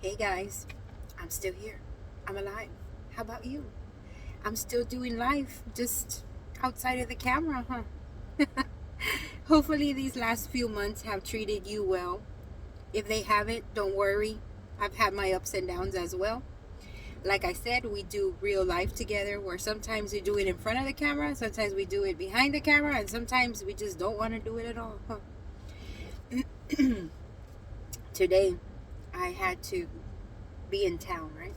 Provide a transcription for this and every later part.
Hey guys, I'm still here. I'm alive. How about you? I'm still doing life, just outside of the camera, huh? Hopefully, these last few months have treated you well. If they haven't, don't worry. I've had my ups and downs as well. Like I said, we do real life together where sometimes we do it in front of the camera, sometimes we do it behind the camera, and sometimes we just don't want to do it at all, huh? Today, I had to be in town, right?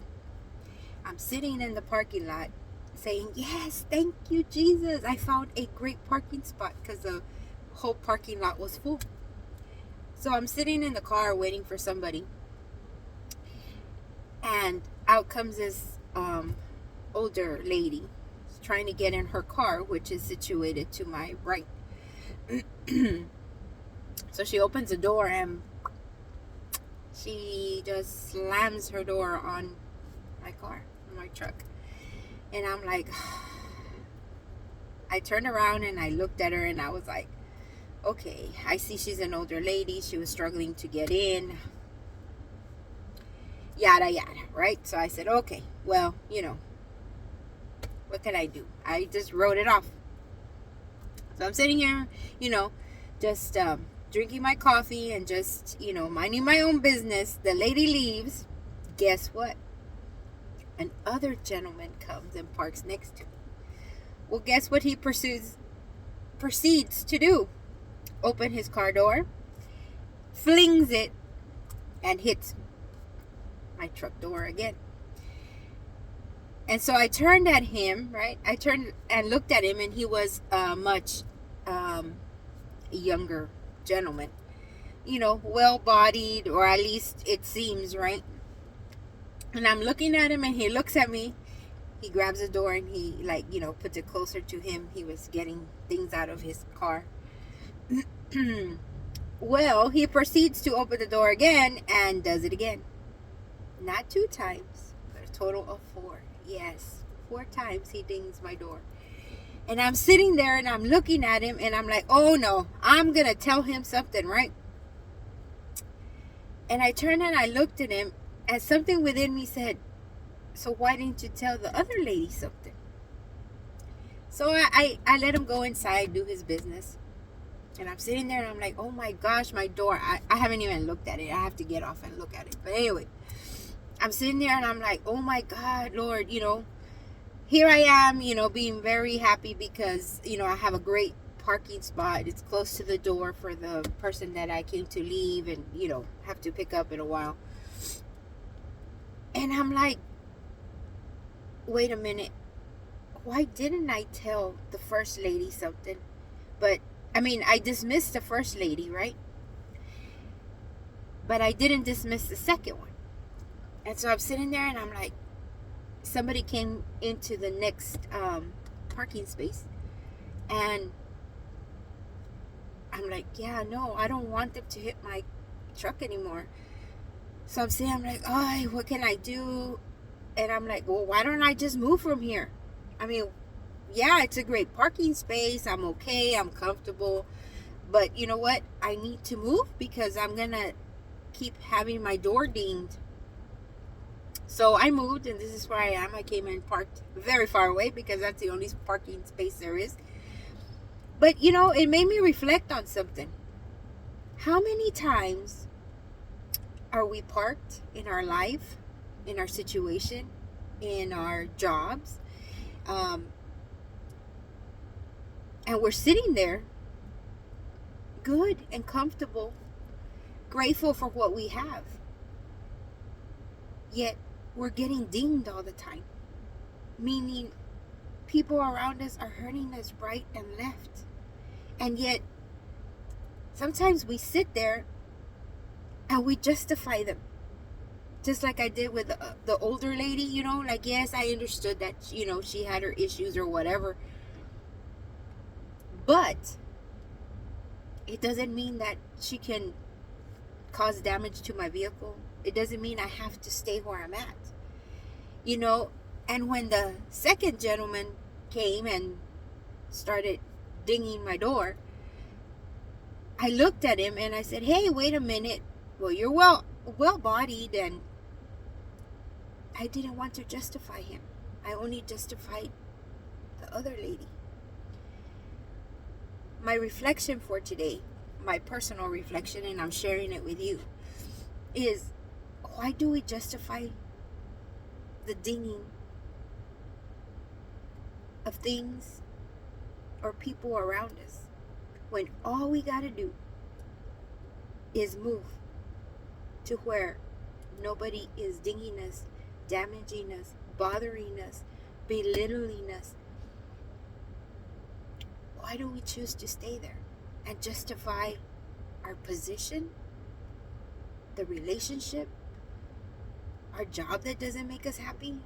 I'm sitting in the parking lot saying, "Yes, thank you, Jesus. I found a great parking spot," because the whole parking lot was full. So I'm sitting in the car waiting for somebody, and out comes this older lady trying to get in her car, which is situated to my right. So she opens the door and she just slams her door on my car, on my truck. And I'm like, I turned around and I looked at her and I was like, okay, I see she's an older lady. She was struggling to get in. Yada, yada, right? So I said, okay, well, what can I do? I just wrote it off. So I'm sitting here, just drinking my coffee and just, minding my own business. The lady leaves. Guess what? Another gentleman comes and parks next to me. Well, guess what he proceeds to do? Open his car door, flings it, and hits my truck door again. And so I turned at him, right? I turned and looked at him, and he was a much younger gentleman, well-bodied, or at least it seems, right? And I'm looking at him, and he looks at me. He grabs the door, and he, puts it closer to him. He was getting things out of his car. Well, he proceeds to open the door again and does it again. Not 2 times, but a total of 4. Yes, 4 times he dings my door. And I'm sitting there and I'm looking at him and I'm like, oh no, I'm going to tell him something, right? And I turned and I looked at him and something within me said, so why didn't you tell the other lady something? So I let him go inside, do his business. And I'm sitting there and I'm like, oh my gosh, my door. I haven't even looked at it. I have to get off and look at it. But anyway, I'm sitting there and I'm like, oh my God, Lord, here I am, being very happy because, I have a great parking spot. It's close to the door for the person that I came to leave and, have to pick up in a while. And I'm like, wait a minute. Why didn't I tell the first lady something? But, I dismissed the first lady, right? But I didn't dismiss the second one. And so I'm sitting there and I'm like, somebody came into the next parking space. And I'm like, yeah, no, I don't want them to hit my truck anymore. So I'm saying, I'm like, oh, what can I do? And I'm like, well, why don't I just move from here? Yeah, it's a great parking space. I'm okay. I'm comfortable. But you know what? I need to move because I'm going to keep having my door dinged. So I moved, and this is where I am. I came and parked very far away because that's the only parking space there is. But, it made me reflect on something. How many times are we parked in our life, in our situation, in our jobs, and we're sitting there good and comfortable, grateful for what we have, yet we're getting dinged all the time, meaning people around us are hurting us right and left. And yet sometimes we sit there and we justify them, just like I did with the older lady. Yes, I understood that she had her issues or whatever, but it doesn't mean that she can cause damage to my vehicle. It doesn't mean I have to stay where I'm at. And when the second gentleman came and started dinging my door, I looked at him and I said, hey, wait a minute. Well, you're well-bodied and, I didn't want to justify him. I only justified the other lady. My reflection for today, my personal reflection, and I'm sharing it with you, is why do we justify the dinging of things or people around us when all we got to do is move to where nobody is dinging us, damaging us, bothering us, belittling us? Why do we choose to stay there and justify our position, the relationship, our job that doesn't make us happy,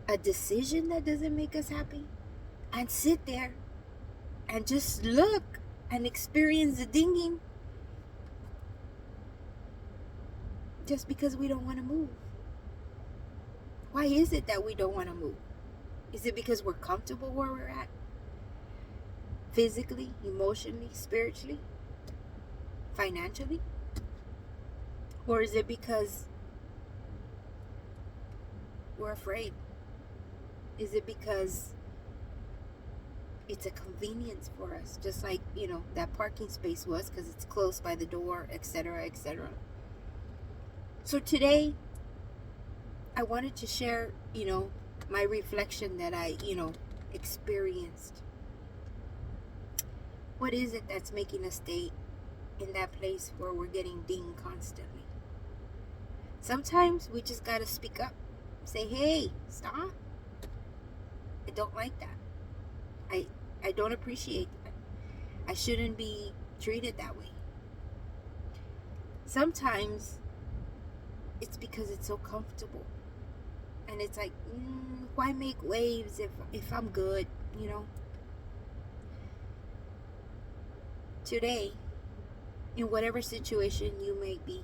a decision that doesn't make us happy, and sit there and just look and experience the dinging just because we don't want to move? Why is it that we don't want to move? Is it because we're comfortable where we're at? Physically, emotionally, spiritually, financially? Or is it because we're afraid? Is it because it's a convenience for us? Just like, that parking space was, because it's close by the door, etc., etc. So today, I wanted to share, my reflection that I, experienced. What is it that's making us stay in that place where we're getting dinged constantly? Sometimes we just got to speak up. Say, hey, stop. I don't like that. I don't appreciate that. I shouldn't be treated that way. Sometimes it's because it's so comfortable. And it's like, why make waves if I'm good, Today, in whatever situation you may be,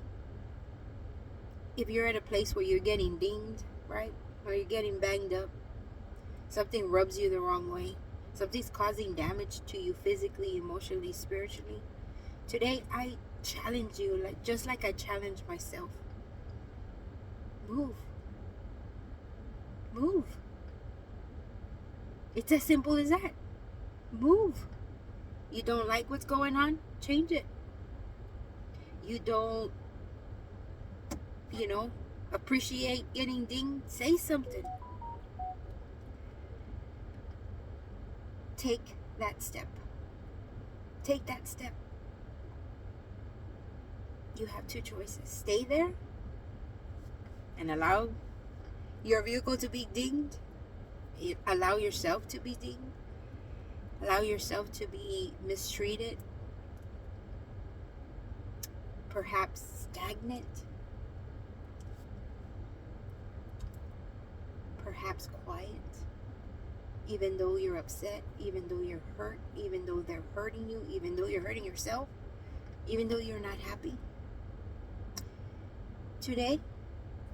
if you're at a place where you're getting dinged, right? Or you're getting banged up, something rubs you the wrong way, something's causing damage to you physically, emotionally, spiritually. Today, I challenge you, just like I challenge myself. Move. Move. It's as simple as that. Move. You don't like what's going on? Change it. You don't, appreciate getting dinged? Say something. Take that step. Take that step. You have two choices. Stay there and allow your vehicle to be dinged. Allow yourself to be dinged. Allow yourself to be mistreated. Perhaps stagnant. Perhaps quiet. Even though you're upset, even though you're hurt, even though they're hurting you, even though you're hurting yourself, even though you're not happy. Today,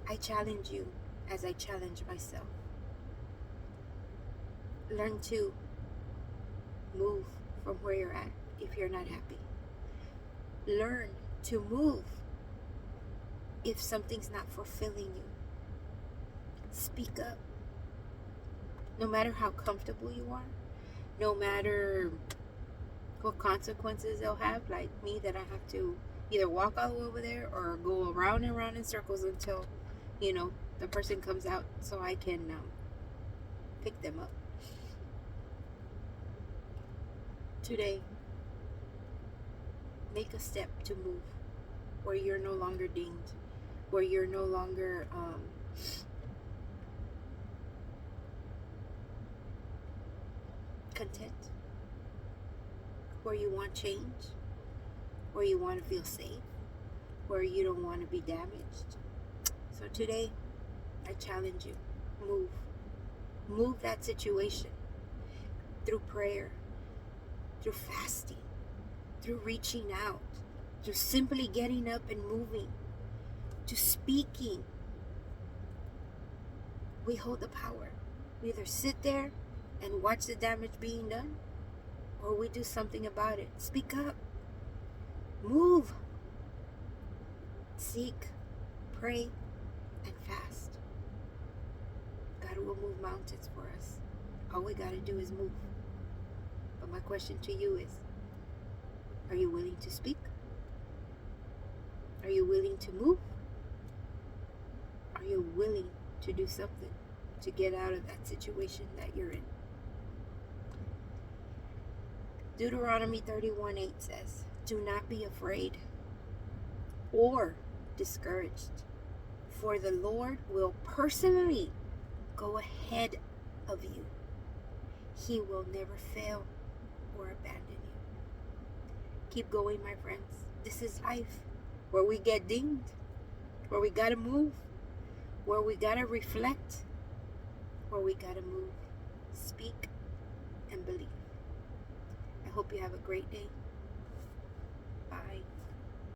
I challenge you as I challenge myself. Learn to move from where you're at if you're not happy. Learn to move if something's not fulfilling you. Speak up. No matter how comfortable you are, no matter what consequences they'll have, like me, that I have to either walk all the way over there or go around and around in circles until, the person comes out so I can pick them up. Today, make a step to move where you're no longer dinged, where you're no longer content, where you want change, where you want to feel safe, where you don't want to be damaged. So today, I challenge you, move. Move that situation through prayer, through fasting, through reaching out, through simply getting up and moving, to speaking. We hold the power. We either sit there and watch the damage being done, or we do something about it. Speak up. Move. Seek, pray, and fast. will move mountains for us. All we got to do is move. But my question to you is, are you willing to speak? Are you willing to move? Are you willing to do something to get out of that situation that you're in? Deuteronomy 31:8 says, do not be afraid or discouraged, for the Lord will personally go ahead of you. He will never fail or abandon you. Keep going, my friends. This is life, where we get dinged, where we gotta move, where we gotta reflect, where we gotta move, speak, and believe. I hope you have a great day. Bye.